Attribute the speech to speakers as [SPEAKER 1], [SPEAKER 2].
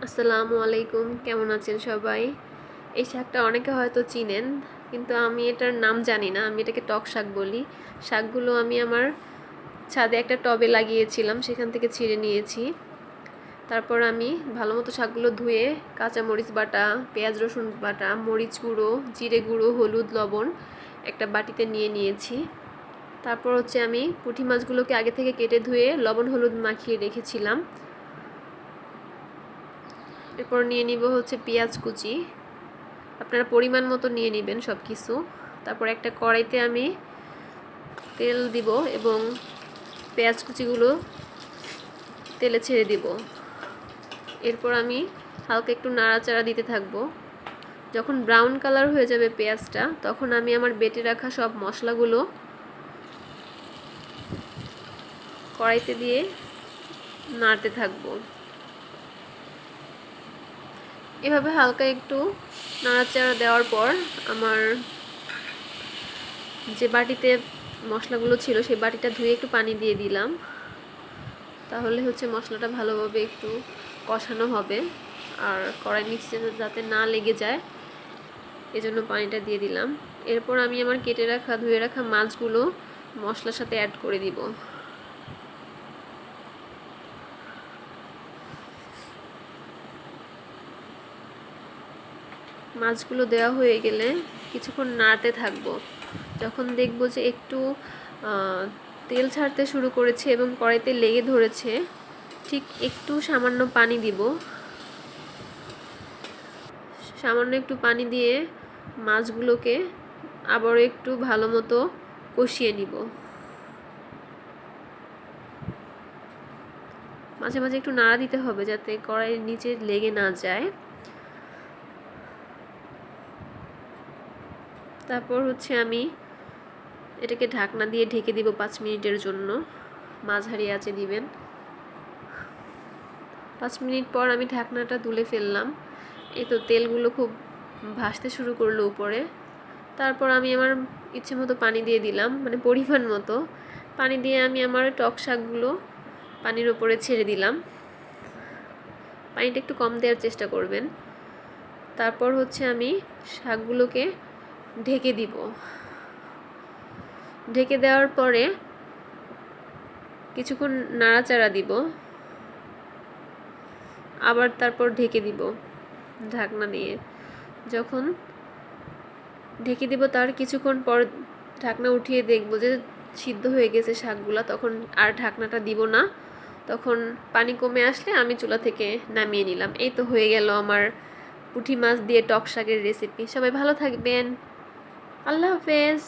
[SPEAKER 1] আসসালামু আলাইকুম, কেমন আছেন সবাই? এই শাকটা অনেকে হয়তো চিনেন, কিন্তু আমি এটার নাম জানি না। আমি এটাকে টক শাক বলি। শাকগুলো আমি আমার ছাদে একটা টবে লাগিয়েছিলাম, সেখান থেকে ছিঁড়ে নিয়েছি। তারপর আমি ভালো মতো শাকগুলো ধুয়ে কাঁচা মরিচ বাটা, পেঁয়াজ রসুন বাটা, মরিচ গুঁড়ো, জিরে গুঁড়ো, হলুদ, লবণ একটা বাটিতে নিয়ে নিয়েছি। তারপর হচ্ছে আমি পুঁটি মাছগুলোকে আগে থেকে কেটে ধুয়ে লবণ হলুদ মাখিয়ে রেখেছিলাম। এরপর নিয়ে নিব হচ্ছে পেঁয়াজ কুচি, আপনারা পরিমাণ মতো নিয়ে নেবেন সব কিছু। তারপর একটা কড়াইতে আমি তেল দিব এবং পেঁয়াজ কুচিগুলো তেলে ছেড়ে দিব। এরপর আমি হালকা একটু নাড়াচাড়া দিতে থাকবো। যখন ব্রাউন কালার হয়ে যাবে পেঁয়াজটা, তখন আমি আমার বেটে রাখা সব মশলাগুলো কড়াইতে দিয়ে নাড়তে থাকবো। এভাবে হালকা একটু নাড়াচাড়া দেওয়ার পর আমার যে বাটিতে মশলাগুলো ছিল সেই বাটিটা ধুয়ে একটু পানি দিয়ে দিলাম। তাহলে হচ্ছে মশলাটা ভালোভাবে একটু কষানো হবে আর কড়াই নিচে যাতে না লেগে যায়, এজন্য পানিটা দিয়ে দিলাম। এরপর আমি আমার কেটে রাখা ধুয়ে রাখা মাছগুলো মশলার সাথে অ্যাড করে দিব। মাছগুলো দেওয়া হয়ে গেলে কিছুক্ষণ নাড়তে থাকবো। যখন দেখবো যে একটু তেল ছাড়তে শুরু করেছে এবং কড়াইতে লেগে ধরেছে, ঠিক একটু সামান্য পানি দিব। সামান্য একটু পানি দিয়ে মাছগুলোকে আবারও একটু ভালো মতো কষিয়ে নিব। মাঝে মাঝে একটু নাড়া দিতে হবে যাতে কড়াইয়ের নিচে লেগে না যায়। তারপর হচ্ছে আমি এটাকে ঢাকনা দিয়ে ঢেকে দিব 5 মিনিটের জন্য। মাঝারি আঁচে দিবেন। 5 মিনিট পর আমি ঢাকনাটা তুলে ফেললাম। এই তো তেলগুলো খুব ভাসতে শুরু করলো উপরে। তারপর আমি আমার ইচ্ছে মতো পানি দিয়ে দিলাম, মানে পরিমাণ মতো পানি দিয়ে আমি আমার টক শাকগুলো পানির উপরে ছেড়ে দিলাম। পানিটা একটু কম দেওয়ার চেষ্টা করবেন। তারপর হচ্ছে আমি শাকগুলোকে ঢেকে দিব। ঢেকে দেওয়ার পরে কিছুক্ষণ নাড়াচাড়া দিব, আবার তারপর ঢেকে দিব ঢাকনা দিয়ে। যখন ঢেকে দিব তার কিছুক্ষণ পর ঢাকনা উঠিয়ে দেখব যে সিদ্ধ হয়ে গেছে শাকগুলো, তখন আর ঢাকনাটা দিব না। তখন পানি কমে আসলে আমি চুলা থেকে নামিয়ে নিলাম। এই তো হয়ে গেল আমার পুঁটি মাছ দিয়ে টক শাকের রেসিপি। সবাই ভালো থাকবেন। আল্লাহ হাফেজ।